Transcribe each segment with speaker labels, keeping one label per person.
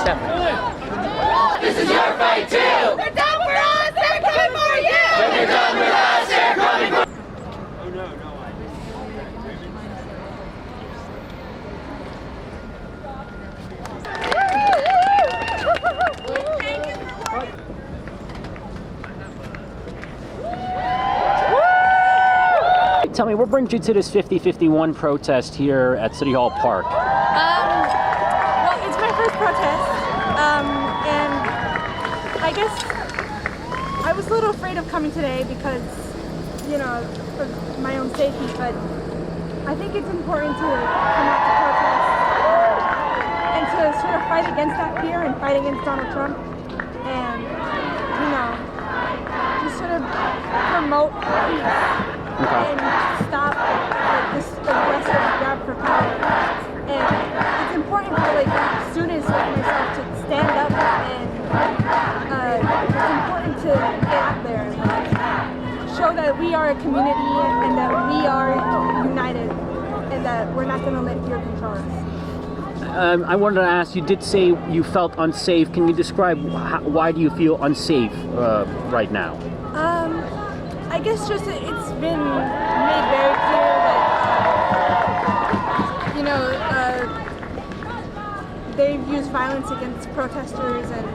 Speaker 1: This is your fight too! They're done for us, they're coming for you! When they're done with us, they're coming for
Speaker 2: Tell me, what brings you to this 50-51 protest here at City Hall Park?
Speaker 3: Well, it's my first protest, and I guess I was a little afraid of coming today because, you know, for my own safety, but I think it's important to come out to protest and to sort of fight against that fear and fight against Donald Trump and, you know, just sort of promote peace. And stop this aggressive grab for power. And it's important for students like myself to stand up, and it's important to get out there and show that we are a community and that we are united and that we're not going to let fear control us.
Speaker 2: I wanted to ask, you did say you felt unsafe. Can you describe why do you feel unsafe right now?
Speaker 3: I guess just it's been made very clear that, you know, they've used violence against protesters and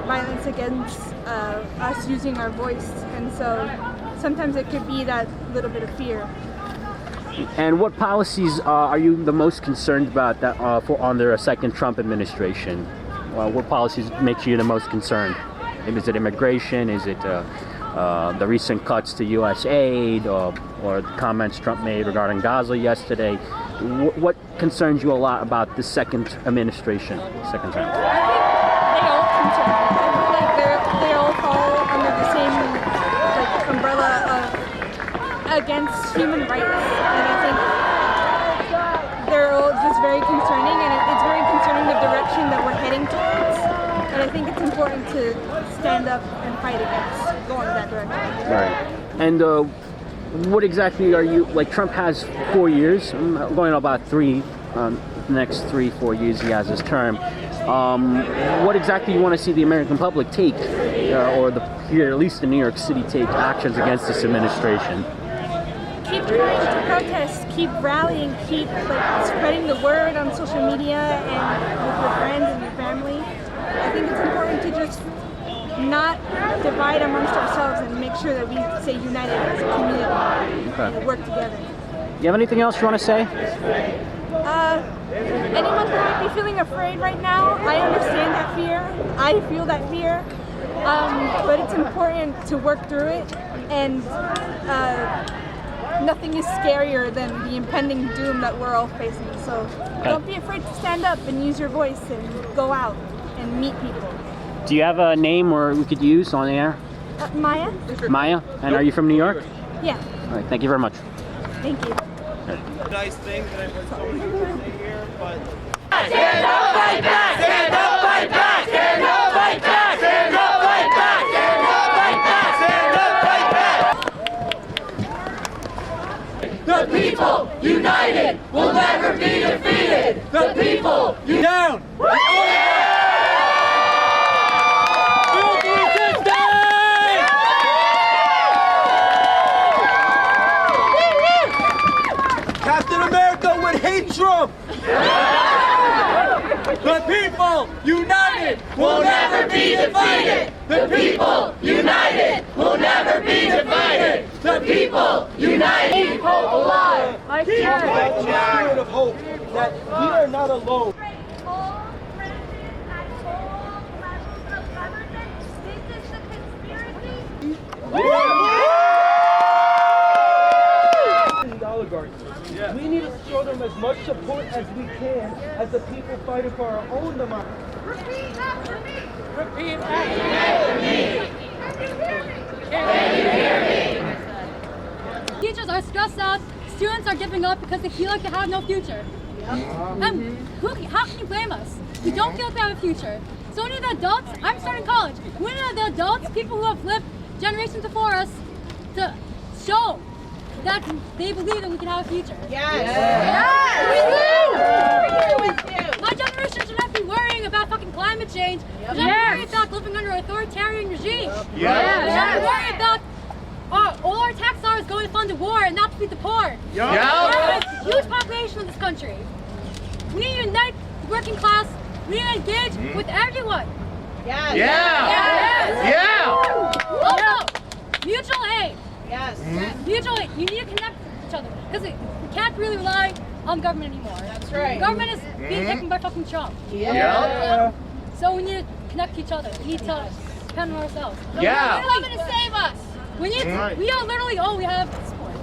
Speaker 3: violence against us using our voice, and so sometimes it could be that little bit of fear.
Speaker 2: And what policies are you the most concerned about that under a second Trump administration? What policies makes you the most concerned? Is it immigration? Is it the recent cuts to U.S. aid, or the comments Trump made regarding Gaza yesterday? What concerns you a lot about the second administration, second term?
Speaker 3: I think they all concern me. I feel like they all fall under the same umbrella of against human rights, and I think they're all just very concerning, and it's very concerning the direction that we're heading towards. And I think it's important to stand up and fight against going that direction.
Speaker 2: Right. And what exactly are you, Trump has 4 years, going about 3, the next 3-4 years he has his term. What exactly you want to see the American public take, or here at least in New York City, take actions against this administration?
Speaker 3: Keep trying to protest, keep rallying, keep spreading the word on social media and with your friends and your family. I think it's important to just not divide amongst ourselves and make sure that we stay united as a community and work together.
Speaker 2: You have anything else you want to say?
Speaker 3: Anyone who might be feeling afraid right now, I understand that fear. I feel that fear. But it's important to work through it, and nothing is scarier than the impending doom that we're all facing. So don't be afraid to stand up and use your voice and go out and meet people.
Speaker 2: Do you have a name or we could use on the air?
Speaker 3: Maya.
Speaker 2: Maya? And are you from New York?
Speaker 3: Yeah.
Speaker 2: All right, thank you very much.
Speaker 3: Thank you.
Speaker 4: Nice thing that I heard somebody say here, but...
Speaker 1: Stand up, fight back! Stand up, fight back! Stand up, fight back! Stand up, fight back! Stand up, fight back! Stand up, fight back! The people united will never be defeated! The people
Speaker 4: Down! Captain America would hate Trump! The people united
Speaker 1: will never be defeated! The people united will never be defeated! The people united! Keep hope alive!
Speaker 4: Keep that spirit of hope that we are not alone. We need to show them as much support as we can as the people fighting for our own democracy.
Speaker 1: Repeat after me! Repeat after me! Can you hear me?
Speaker 5: Teachers are stressed out, students are giving up because they feel like they have no future. And how can you blame us? We don't feel like we have a future. So we need the adults, I'm starting college, we need the adults, people who have lived generations before us, to show that they believe that we can have a future.
Speaker 1: Yes! Yes!
Speaker 5: My generation should not be worrying worrying about fucking climate change. We're not worried about living under an authoritarian regime. We're not worried about all our tax dollars going to fund the war and not to feed the poor. There's a huge population in this country. We need to unite the working class. We need to engage with everyone. Also, mutual aid. Mutual aid. You need to connect with each other because we can't really rely on government anymore. That's right. Government is being taken by fucking Trump. So we need to connect to each other. We need to depend on ourselves. We need government to save us. We need. We are literally all we have to support.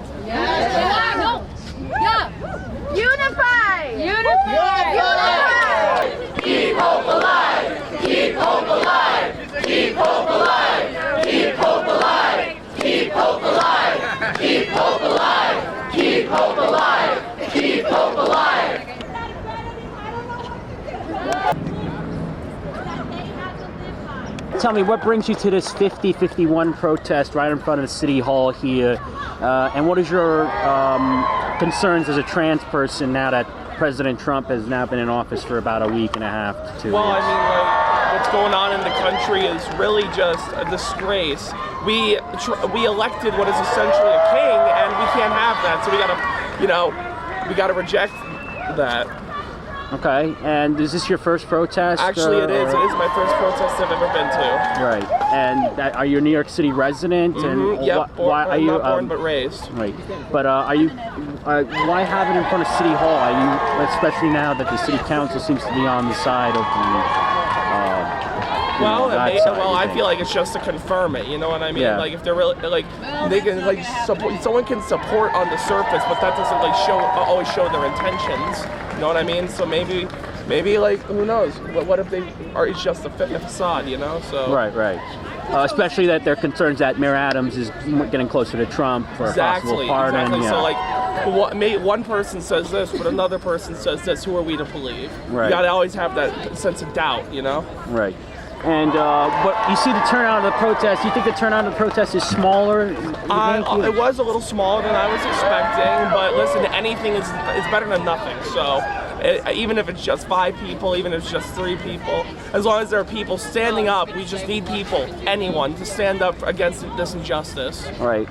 Speaker 5: Unify.
Speaker 1: Keep hope alive. Keep hope alive. Keep hope alive. Keep hope alive. Keep hope alive. Keep hope alive. Keep hope alive. Keep hope alive.
Speaker 2: Tell me, what brings you to this 50-51 protest right in front of the city hall here, and what is your concerns as a trans person now that President Trump has now been in office for about a week and a half to 2
Speaker 6: Well,
Speaker 2: years?
Speaker 6: I mean, like, what's going on in the country is really just a disgrace. We elected what is essentially a king, and we can't have that. So we gotta reject that.
Speaker 2: Okay, and is this your first protest?
Speaker 6: Actually, it is. It is my first protest I've ever been to.
Speaker 2: Right, and are you a New York City resident? And
Speaker 6: Yep.
Speaker 2: why are you
Speaker 6: not born but raised.
Speaker 2: Right, but are you? Why have it in front of City Hall? Are you, especially now that the City Council seems to be on the side of the?
Speaker 6: I feel like it's just to confirm it. You know what I mean?
Speaker 2: Yeah.
Speaker 6: Like if they're really like, they can like support. Someone can support on the surface, but that doesn't like always show their intentions. You know what I mean? So maybe like who knows? What if they are? It's just a facade, you know? So
Speaker 2: Right. Especially that their concerns that Mayor Adams is getting closer to Trump for a possible pardon.
Speaker 6: Exactly.
Speaker 2: Yeah.
Speaker 6: So like, one person says this, but another person says this. Who are we to believe?
Speaker 2: Right.
Speaker 6: You gotta always have that sense of doubt, you know?
Speaker 2: Right. And but you see the turnout of the protest. Do you think the turnout of the protest is smaller?
Speaker 6: It was a little smaller than I was expecting, but listen, anything is better than nothing. So even if it's just 5 people, even if it's just 3 people, as long as there are people standing up, we just need people, anyone, to stand up against this injustice.
Speaker 2: Right.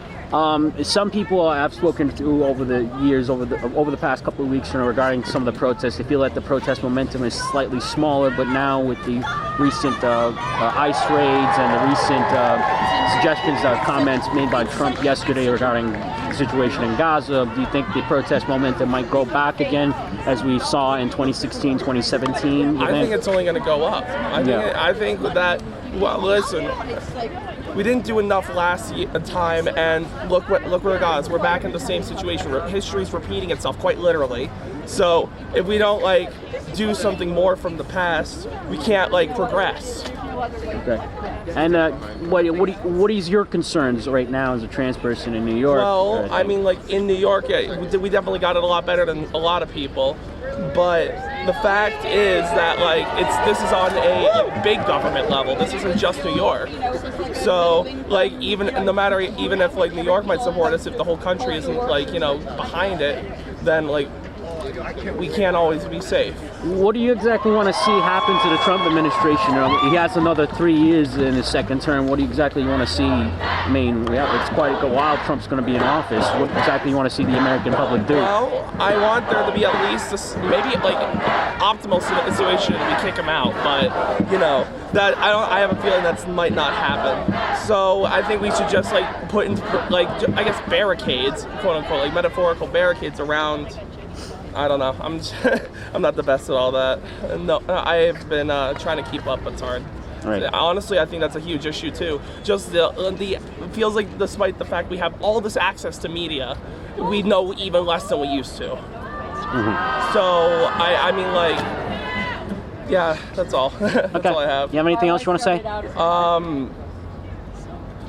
Speaker 2: Some people I've spoken to over the years, over the past couple of weeks, regarding some of the protests, they feel that the protest momentum is slightly smaller. But now with the recent ICE raids and the recent suggestions, comments made by Trump yesterday regarding the situation in Gaza, do you think the protest momentum might go back again, as we saw in 2016, 2017?
Speaker 6: I think it's only going to go up. I think that. Well, listen. We didn't do enough last time, and look where it got. We're back in the same situation. History's repeating itself, quite literally. So if we don't like do something more from the past, we can't like progress.
Speaker 2: Okay. And what is your concerns right now as a trans person in New York?
Speaker 6: Well, I mean, like in New York, yeah, we definitely got it a lot better than a lot of people. But the fact is that like this is on a big government level. This isn't just New York. So like even if like New York might support us, if the whole country isn't like behind it, then like we can't always be safe.
Speaker 2: What do you exactly want to see happen to the Trump administration? He has another 3 years in his second term. What do you exactly want to see? I mean, it's quite a while Trump's going to be in office. What exactly you want to see the American public do?
Speaker 6: Well, I want there to be at least maybe like optimal situation we kick him out, but that I have a feeling that might not happen. So I think we should just like put in like I guess barricades, quote unquote, like metaphorical barricades around. I don't know. I'm not the best at all that. No, I've been trying to keep up, but it's hard.
Speaker 2: Right.
Speaker 6: Honestly, I think that's a huge issue too. Just it feels like despite the fact we have all this access to media, we know even less than we used to. Mm-hmm. So I mean, like, yeah, that's all. That's all I have.
Speaker 2: You have anything else you want to say?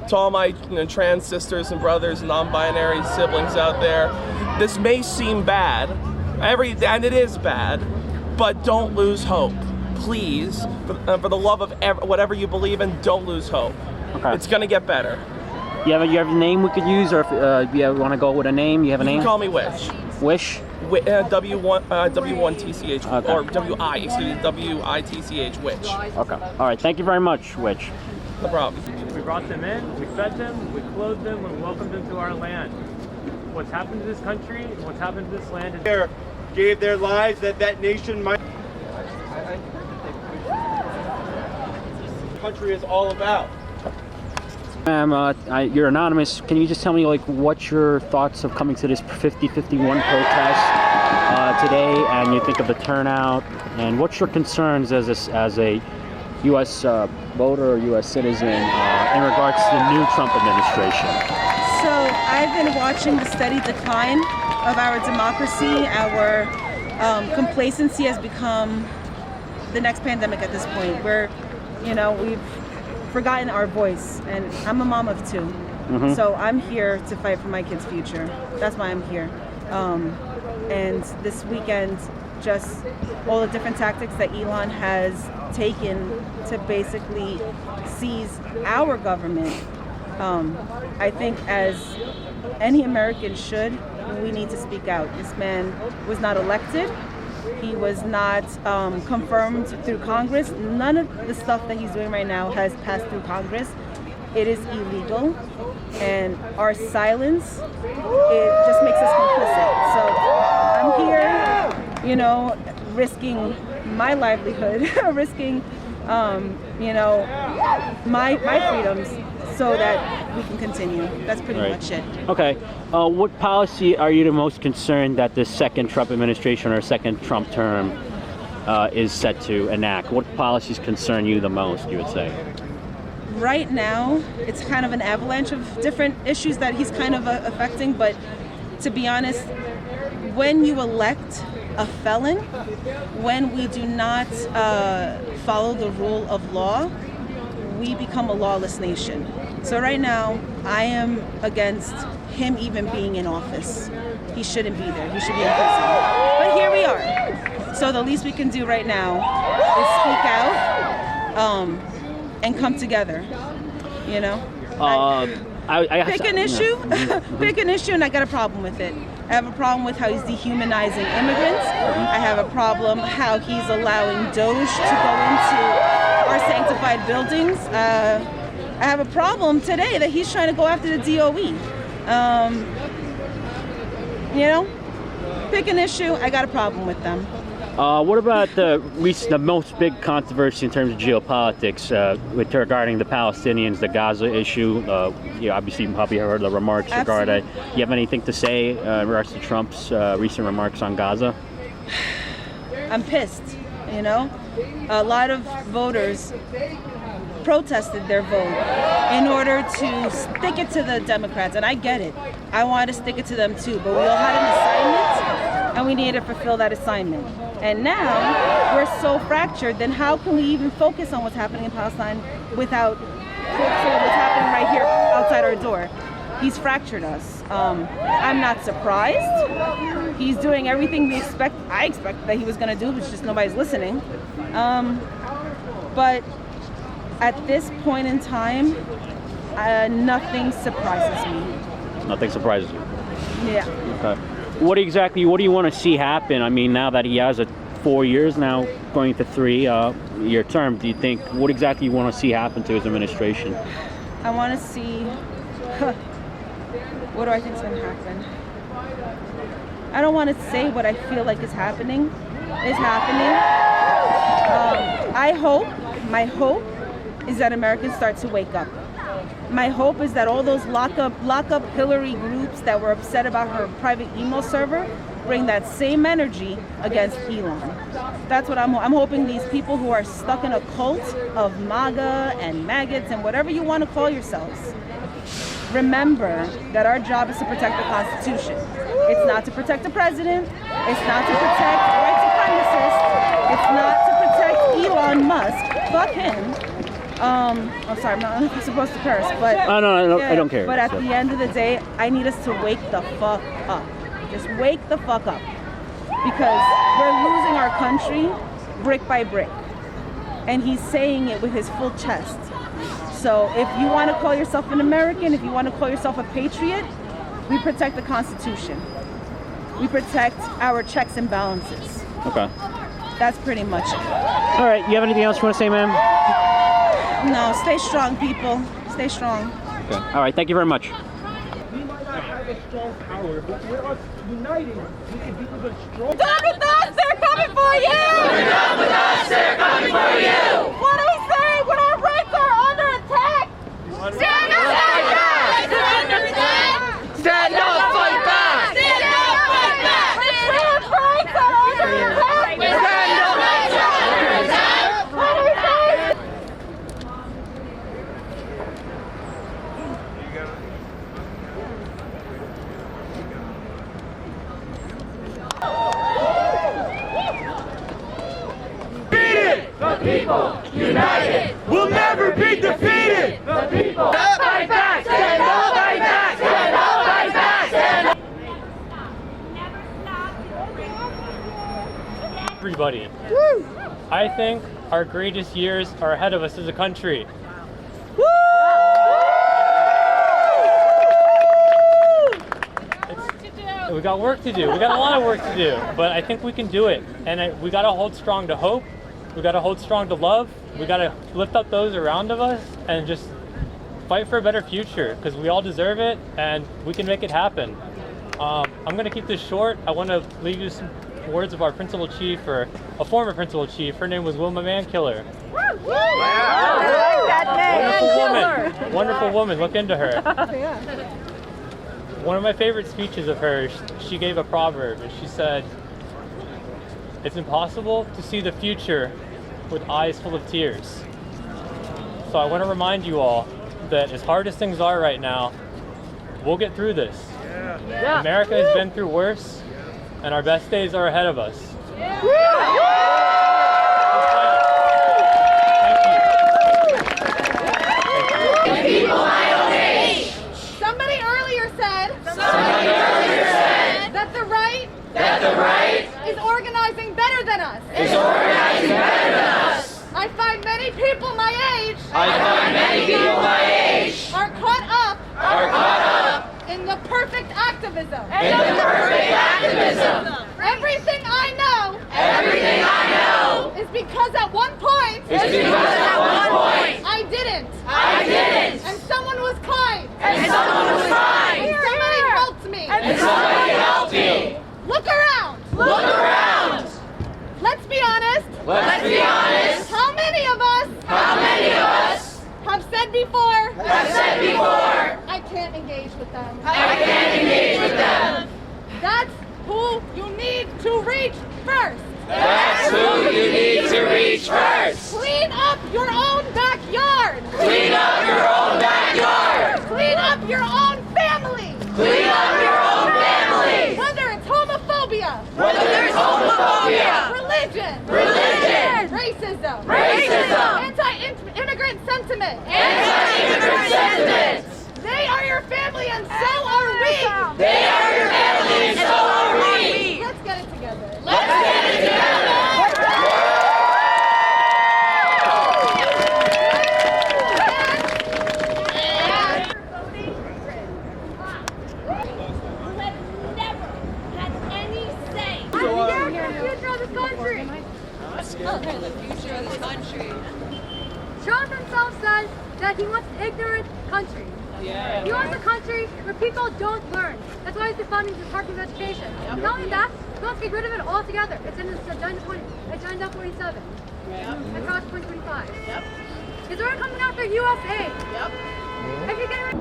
Speaker 6: To all my trans sisters and brothers, non-binary siblings out there, this may seem bad. And it is bad, but don't lose hope, please. For the love of whatever you believe in, don't lose hope. Okay. It's gonna get better.
Speaker 2: You have a name we could use, or if you want to go with a name, you have a name?
Speaker 6: You can call me Witch.
Speaker 2: Wish?
Speaker 6: W1TCH,
Speaker 2: Okay.
Speaker 6: or WITCH, Witch.
Speaker 2: Okay. All right. Thank you very much, Witch.
Speaker 6: No problem.
Speaker 7: We brought them in, we fed them, we clothed them, we welcomed them to our land. What's happened to this country and what's happened to this land is
Speaker 8: gave their lives that that nation might. Country is all about.
Speaker 2: Ma'am, you're anonymous. Can you just tell me, like, what's your thoughts of coming to this 50-51 protest today, and you think of the turnout, and what's your concerns as a U.S. Voter or U.S. citizen in regards to the new Trump administration?
Speaker 9: So I've been watching the steady decline of our democracy. Our complacency has become the next pandemic at this point. We've forgotten our voice, and I'm a mom of two.
Speaker 2: Mm-hmm.
Speaker 9: So I'm here to fight for my kids' future. That's why I'm here. And this weekend, just all the different tactics that Elon has taken to basically seize our government. I think as any American should, we need to speak out. This man was not elected. He was not confirmed through Congress. None of the stuff that he's doing right now has passed through Congress. It is illegal, and our silence, it just makes us complicit. So I'm here, risking my livelihood, risking, my freedoms, so that we can continue. That's pretty much it.
Speaker 2: Okay. What policy are you the most concerned that the second Trump administration or second Trump term is set to enact? What policies concern you the most, you would say?
Speaker 9: Right now, it's kind of an avalanche of different issues that he's kind of affecting, but to be honest, when you elect a felon, when we do not follow the rule of law, we become a lawless nation. So right now, I am against him even being in office. He shouldn't be there. He should be in prison. But here we are. So the least we can do right now is speak out and come together. Pick an issue, pick an issue, and I got a problem with it. I have a problem with how he's dehumanizing immigrants. I have a problem how he's allowing DOGE to go into our sanctified buildings. I have a problem today that he's trying to go after the DOE. Pick an issue, I got a problem with them.
Speaker 2: What about the most big controversy in terms of geopolitics regarding the Palestinians, the Gaza issue? Obviously, you probably heard the remarks regarding. Do you have anything to say in regards to Trump's recent remarks on Gaza?
Speaker 9: I'm pissed. A lot of voters protested their vote in order to stick it to the Democrats, and I get it. I wanted to stick it to them too, but we all had an assignment, and we needed to fulfill that assignment. And now we're so fractured, then how can we even focus on what's happening in Palestine without focusing on what's happening right here outside our door? He's fractured us. I'm not surprised. He's doing everything I expect that he was going to do, which just nobody's listening. But at this point in time, nothing surprises me. Nothing surprises you? Yeah.
Speaker 2: Okay. What do you want to see happen? I mean, now that he has 4 years now, going to 3-year term, do you think, what exactly you want to see happen to his administration?
Speaker 9: I want to see, what do I think is going to happen? I don't want to say what I feel like is happening. My hope is that Americans start to wake up. My hope is that all those lock up Hillary groups that were upset about her private email server bring that same energy against Elon. That's what I'm hoping. These people who are stuck in a cult of MAGA and maggots and whatever you want to call yourselves, remember that our job is to protect the Constitution. It's not to protect the president. It's not to protect white supremacists. It's not to protect Elon Musk. Fuck him. I'm sorry, I'm not supposed to curse, but
Speaker 2: no, I don't care.
Speaker 9: But at the end of the day, I need us to wake the fuck up. Just wake the fuck up, because we're losing our country brick by brick, and he's saying it with his full chest. So if you want to call yourself an American, if you want to call yourself a patriot, we protect the Constitution. we protect our checks and balances.
Speaker 2: Okay.
Speaker 9: That's pretty much it.
Speaker 2: All right. You have anything else you want to say, ma'am?
Speaker 9: No, stay strong, people. Stay strong.
Speaker 2: Okay. All right. Thank you very much.
Speaker 4: We might not have a strong power, but we're us united. We can be even stronger.
Speaker 3: Done with us, they're coming for you!
Speaker 1: We're done with us, they're coming for you!
Speaker 3: What do we say when our rights are under attack? Stand up, fight back! Stand up, attack!
Speaker 1: Stand up, fight back! Stand up, fight back!
Speaker 3: Trans rights are under attack!
Speaker 1: Stand up, rights are under attack!
Speaker 3: What do we say?
Speaker 1: The people united
Speaker 8: We'll never be defeated!
Speaker 1: the people fight back! Stand up, fight back! Stand up, fight back! Stand up!
Speaker 7: Everybody. I think our greatest years are ahead of us as a country. We got work to do. We got a lot of work to do, but I think we can do it. And we got to hold strong to hope. We got to hold strong to love. We got to lift up those around of us and just fight for a better future because we all deserve it and we can make it happen. I'm going to keep this short. I want to leave you some words of our principal chief, or a former principal chief. Her name was Wilma Mankiller. Wonderful woman. Wonderful woman. Look into her. One of my favorite speeches of hers, she gave a proverb and she said, "It's impossible to see the future with eyes full of tears." So I want to remind you all that as hard as things are right now, we'll get through this. America has been through worse, and our best days are ahead of us.
Speaker 1: People my own age!
Speaker 3: Somebody earlier said
Speaker 1: that
Speaker 3: the right
Speaker 1: the
Speaker 3: is organizing better than us.
Speaker 1: is organizing better than us.
Speaker 3: I find many people my age
Speaker 1: Are caught up
Speaker 3: in the perfect activism.
Speaker 1: in the perfect activism.
Speaker 3: Everything I know
Speaker 1: Everything I know
Speaker 3: is because at one point
Speaker 1: is because at one point
Speaker 3: I didn't.
Speaker 1: I didn't.
Speaker 3: And someone was kind.
Speaker 1: And someone was kind.
Speaker 3: And somebody helped me.
Speaker 1: And somebody helped me.
Speaker 3: Look around.
Speaker 1: Look around.
Speaker 3: Let's be honest.
Speaker 1: Let's be honest.
Speaker 3: How many of us have said before I can't engage with them?
Speaker 1: I can't engage with them.
Speaker 3: That's who you need to reach first.
Speaker 1: That's who you need to reach first.
Speaker 3: Clean up your own backyard.
Speaker 1: Clean up your own backyard.
Speaker 3: Clean up your own family.
Speaker 1: Clean up your own family.
Speaker 3: Whether it's homophobia,
Speaker 1: Whether there's homophobia,
Speaker 3: religion, racism, anti-immigrant sentiment.
Speaker 1: anti-immigrant sentiments.
Speaker 3: They are your family and so are we.
Speaker 1: They are your family and so are we.
Speaker 3: Let's get it together.
Speaker 1: Let's get it together.
Speaker 5: who have never had any say. I'm scared for the future of this country. Trump himself says that he wants an ignorant country. He wants a country where people don't learn. That's why he's defunding the Department of Education. Not only that, he wants to get rid of it altogether. It's in his Agenda 47. Across 2025. Because they're coming after USA. If you get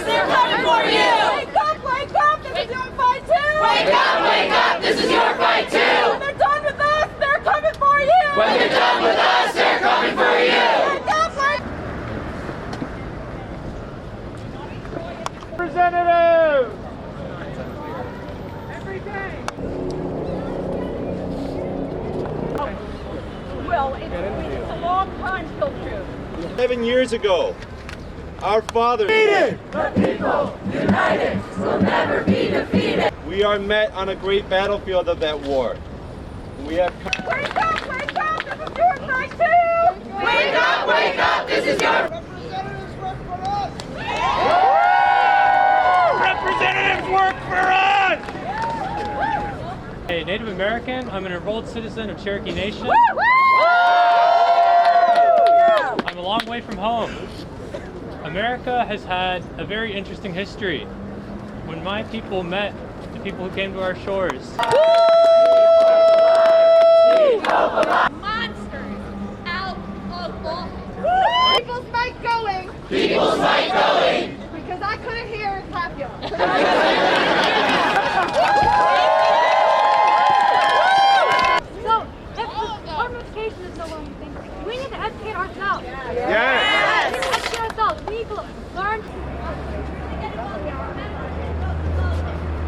Speaker 1: They're coming for you.
Speaker 3: Wake up, this is your fight too.
Speaker 1: Wake up, this is your fight too.
Speaker 3: When they're done with us, they're coming for you.
Speaker 1: When they're done with us, they're coming for you.
Speaker 3: Wake up,
Speaker 8: Representative!
Speaker 3: Well, it's a long time till June.
Speaker 8: 7 years ago, our fathers.
Speaker 1: The people united will never be defeated.
Speaker 8: We are met on a great battlefield of that war. We have.
Speaker 3: Wake up, this is your fight too.
Speaker 1: Wake up, this is your...
Speaker 7: Representatives work for us! A Native American, I'm an enrolled citizen of Cherokee Nation. I'm a long way from home. America has had a very interesting history. When my people met the people who came to our shores,